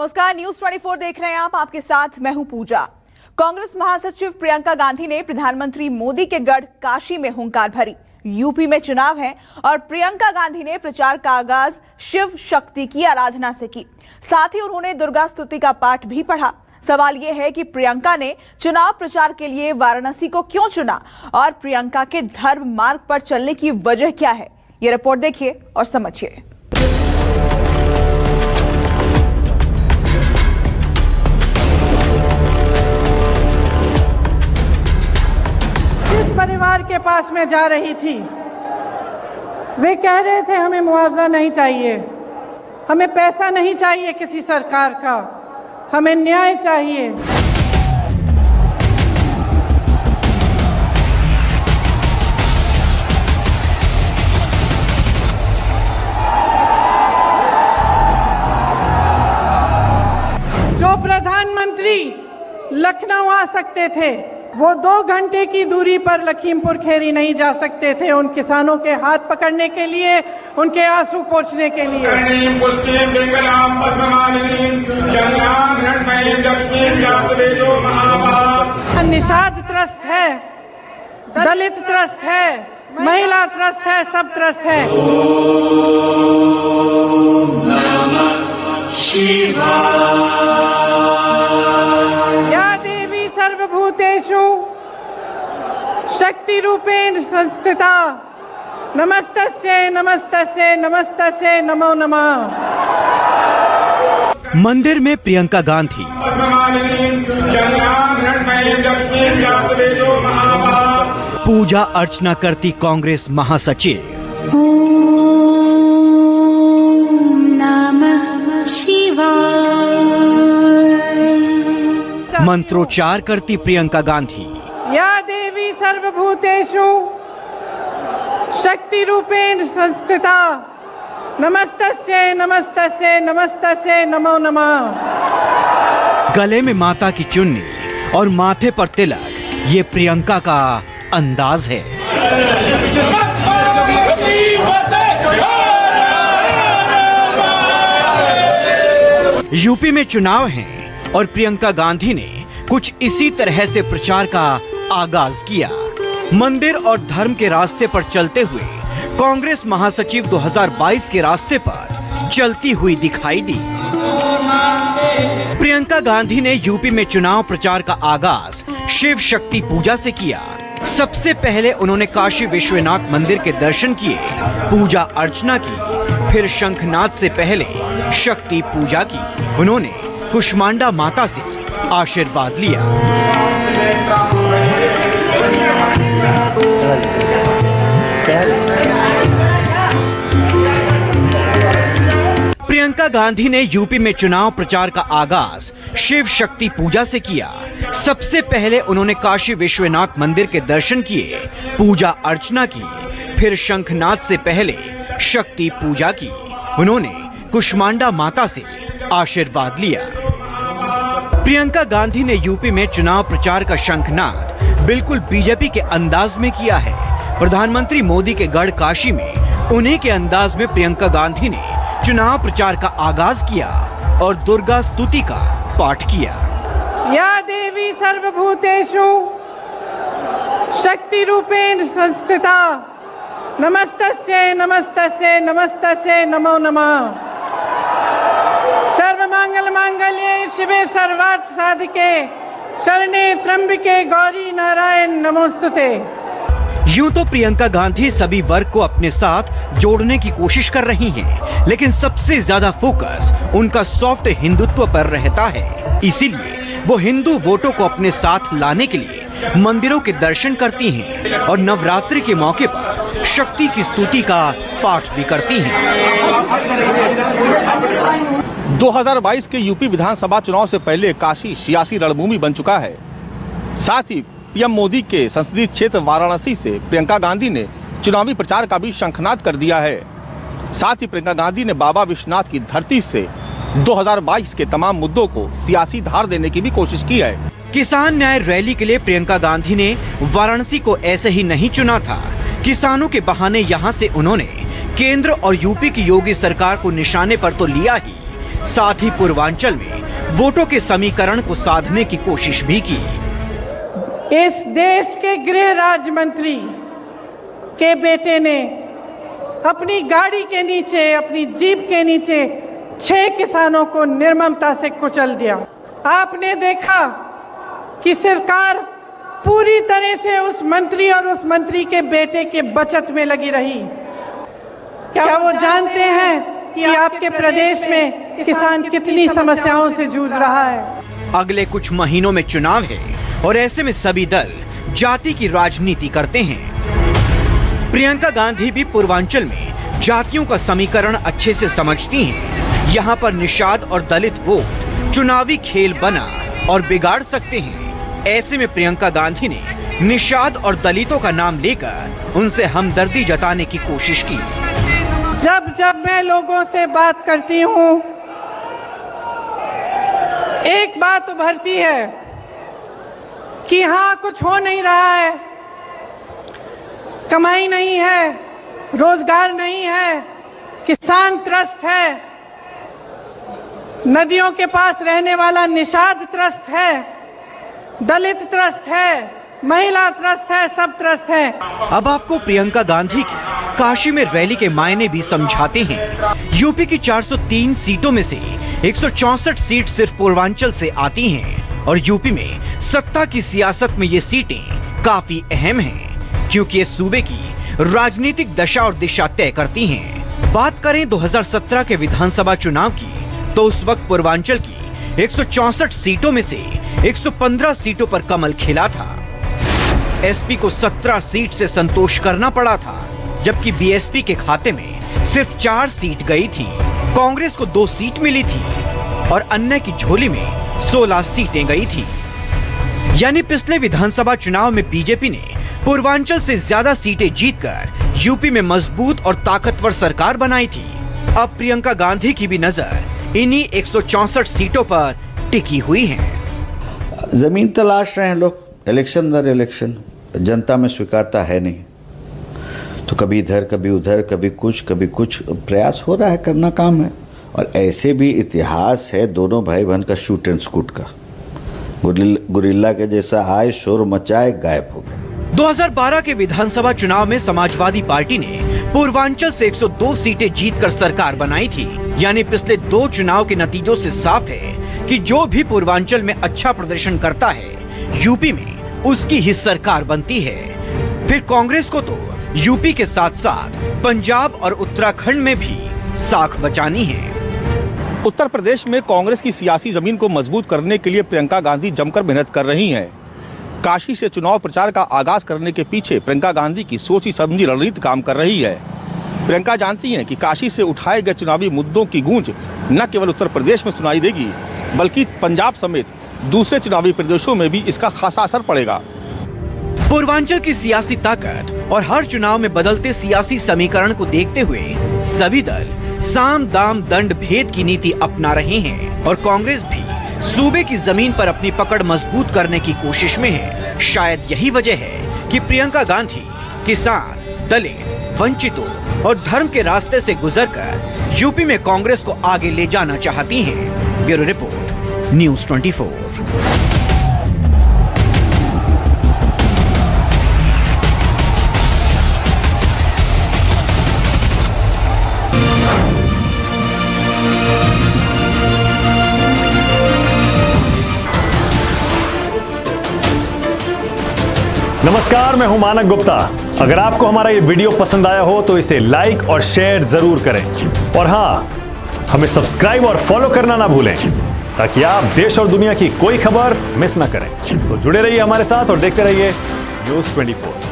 नमस्कार, न्यूज 24 देख रहे हैं आप। आपके साथ मैं हूं पूजा। कांग्रेस महासचिव प्रियंका गांधी ने प्रधानमंत्री मोदी के गढ़ काशी में हुंकार भरी। यूपी में चुनाव है और प्रियंका गांधी ने प्रचार का आगाज शिव शक्ति की आराधना से की। साथ ही उन्होंने दुर्गा स्तुति का पाठ भी पढ़ा। सवाल यह है कि प्रियंका ने चुनाव प्रचार के लिए वाराणसी को क्यों चुना और प्रियंका के धर्म मार्ग पर चलने की वजह क्या है, ये रिपोर्ट देखिए और समझिए। परिवार के पास में जा रही थी, वे कह रहे थे हमें मुआवजा नहीं चाहिए, हमें पैसा नहीं चाहिए किसी सरकार का, हमें न्याय चाहिए। जो प्रधानमंत्री लखनऊ आ सकते थे, वो 2 घंटे की दूरी पर लखीमपुर खेरी नहीं जा सकते थे उन किसानों के हाथ पकड़ने के लिए, उनके आंसू पोंछने के लिए। निषाद त्रस्त है, दलित त्रस्त है, महिला त्रस्त है, सब त्रस्त है। सर्वभूतेषु शक्ति रूपेण संस्थिता नमस्तस्यै नमस्तस्यै नमस्तस्यै नमो नमः। मंदिर में प्रियंका गांधी पूजा अर्चना करती कांग्रेस महासचिव। ओम नमः शिवाय। मंत्रोच्चार करती प्रियंका गांधी। या देवी सर्वभूतेषु शक्ति रूपेण संस्थिता नमस्तस्यै नमस्तस्यै नमस्तस्यै नमो नमः। गले में माता की चुन्नी और माथे पर तिलक, ये प्रियंका का अंदाज है। यूपी में चुनाव है और प्रियंका गांधी ने कुछ इसी तरह से प्रचार का आगाज किया। मंदिर और धर्म के रास्ते पर चलते हुए कांग्रेस महासचिव 2022 के रास्ते पर चलती हुई दिखाई दी। प्रियंका गांधी ने यूपी में चुनाव प्रचार का आगाज शिव शक्ति पूजा से किया। सबसे पहले उन्होंने काशी विश्वनाथ मंदिर के दर्शन किए, पूजा अर्चना की, फिर शंखनाद से पहले शक्ति पूजा की। उन्होंने कुष्मांडा माता से आशीर्वाद लिया। प्रियंका गांधी ने यूपी में चुनाव प्रचार का आगाज शिव शक्ति पूजा से किया। सबसे पहले उन्होंने काशी विश्वनाथ मंदिर के दर्शन किए, पूजा अर्चना की, फिर शंखनाद से पहले शक्ति पूजा की। उन्होंने कुष्मांडा माता से आशीर्वाद लिया। प्रियंका गांधी ने यूपी में चुनाव प्रचार का शंखनाद बिल्कुल बीजेपी के अंदाज में किया है। प्रधानमंत्री मोदी के गढ़ काशी में उन्हीं के अंदाज में प्रियंका गांधी ने चुनाव प्रचार का आगाज किया और दुर्गा स्तुति का पाठ किया। या देवी सर्वभूतेषु शक्ति रूपेण संस्थिता नमस्तस्यै नमस्तस्यै नमस्तस्यै नमो नमः। सर्वमंगल मांगल्ये शिवे सर्वार्थ साधिके शरणे त्र्यंबके गौरी नारायण नमोस्तुते। यूं तो प्रियंका गांधी सभी वर्ग को अपने साथ जोड़ने की कोशिश कर रही हैं, लेकिन सबसे ज्यादा फोकस उनका सॉफ्ट हिंदुत्व पर रहता है। इसीलिए वो हिंदू वोटों को अपने साथ लाने के लिए मंदिरों के दर्शन करती हैं और नवरात्रि के मौके पर शक्ति की स्तुति का पाठ भी करती हैं। 2022 के यूपी विधानसभा चुनाव से पहले काशी सियासी रणभूमि बन चुका है। साथ ही पीएम मोदी के संसदीय क्षेत्र वाराणसी से प्रियंका गांधी ने चुनावी प्रचार का भी शंखनाद कर दिया है। साथ ही प्रियंका गांधी ने बाबा विश्वनाथ की धरती से 2022 के तमाम मुद्दों को सियासी धार देने की भी कोशिश की है। किसान न्याय रैली के लिए प्रियंका गांधी ने वाराणसी को ऐसे ही नहीं चुना था। किसानों के बहाने यहां से उन्होंने केंद्र और यूपी की योगी सरकार को निशाने पर तो लिया ही, साथ ही पूर्वांचल में वोटों के समीकरण को साधने की कोशिश भी की। इस देश के गृह राज्य मंत्री के बेटे ने अपनी गाड़ी के नीचे, अपनी जीप के नीचे 6 किसानों को निर्ममता से कुचल दिया। आपने देखा कि सरकार पूरी तरह से उस मंत्री और उस मंत्री के बेटे के बचत में लगी रही। क्या वो जानते हैं कि आपके प्रदेश में किसान कितनी समस्याओं से जूझ रहा है? अगले कुछ महीनों में चुनाव है और ऐसे में सभी दल जाति की राजनीति करते हैं। प्रियंका गांधी भी पूर्वांचल में जातियों का समीकरण अच्छे से समझती हैं। यहाँ पर निषाद और दलित वोट चुनावी खेल बना और बिगाड़ सकते हैं। ऐसे में प्रियंका गांधी ने निषाद और दलितों का नाम लेकर उनसे हमदर्दी जताने की कोशिश की। जब जब मैं लोगों से बात करती हूँ, एक बात उभरती है कि हाँ, कुछ हो नहीं रहा है, कमाई नहीं है, रोजगार नहीं है, किसान त्रस्त है, नदियों के पास रहने वाला निषाद त्रस्त है, दलित त्रस्त है, महिला त्रस्त है, सब त्रस्त है। अब आपको प्रियंका गांधी की काशी में रैली के मायने भी समझाते हैं। यूपी की 403 सीटों में से 164 सीट सिर्फ पूर्वांचल से आती हैं और यूपी में सत्ता की सियासत में ये सीटें काफी अहम हैं, क्योंकि ये सूबे की राजनीतिक दशा और दिशा तय करती हैं। बात करें 2017 के विधानसभा चुनाव की, तो उस वक्त पूर्वांचल की 164 सीटों में से 115 सीटों पर कमल खिला था। एसपी को 17 सीट से संतोष करना पड़ा था, जबकि बीएसपी के खाते में सिर्फ 4 सीट गई थी। कांग्रेस को 2 सीट मिली थी और अन्य की झोली में 16 सीटें गई थी। यानी पिछले विधानसभा चुनाव में बीजेपी ने पूर्वांचल से ज्यादा सीटें जीतकर यूपी में मजबूत और ताकतवर सरकार बनाई थी। अब प्रियंका गांधी की भी नजर इन्हीं 164 सीटों पर टिकी हुई है। जमीन तलाश रहे हैं लोग, इलेक्शन दर इलेक्शन, जनता में स्वीकारता है नहीं, तो कभी इधर कभी उधर, कभी कुछ प्रयास हो रहा है, करना काम है। और ऐसे भी इतिहास है दोनों भाई बहन का, शूट एंड स्कूट का, गुरिल्ला के जैसा आए, शोर मचाए, गायब हो गए। 2012 के विधानसभा चुनाव में समाजवादी पार्टी ने पूर्वांचल से 102 सीटें जीतकर सरकार बनाई थी। यानी पिछले 2 चुनाव के नतीजों से साफ है कि जो भी पूर्वांचल में अच्छा प्रदर्शन करता है, यूपी में उसकी ही सरकार बनती है। फिर कांग्रेस को तो यूपी के साथ साथ पंजाब और उत्तराखंड में भी साख बचानी है। उत्तर प्रदेश में कांग्रेस की सियासी जमीन को मजबूत करने के लिए प्रियंका गांधी जमकर मेहनत कर रही हैं। काशी से चुनाव प्रचार का आगाज करने के पीछे प्रियंका गांधी की सोची समझी रणनीति काम कर रही है। प्रियंका जानती हैं कि काशी से उठाए गए चुनावी मुद्दों की गूंज न केवल उत्तर प्रदेश में सुनाई देगी, बल्कि पंजाब समेत दूसरे चुनावी प्रदेशों में भी इसका खासा असर पड़ेगा। पूर्वांचल की सियासी ताकत और हर चुनाव में बदलते सियासी समीकरण को देखते हुए सभी दल साम दाम दंड भेद की नीति अपना रहे हैं और कांग्रेस भी सूबे की जमीन पर अपनी पकड़ मजबूत करने की कोशिश में है। शायद यही वजह है कि प्रियंका गांधी किसान, दलित, वंचितों और धर्म के रास्ते से गुजरकर यूपी में कांग्रेस को आगे ले जाना चाहती हैं। Bureau report, news 24। नमस्कार, मैं हूं मानक गुप्ता। अगर आपको हमारा ये वीडियो पसंद आया हो तो इसे लाइक और शेयर जरूर करें और हाँ, हमें सब्सक्राइब और फॉलो करना ना भूलें ताकि आप देश और दुनिया की कोई खबर मिस ना करें। तो जुड़े रहिए हमारे साथ और देखते रहिए न्यूज़ 24।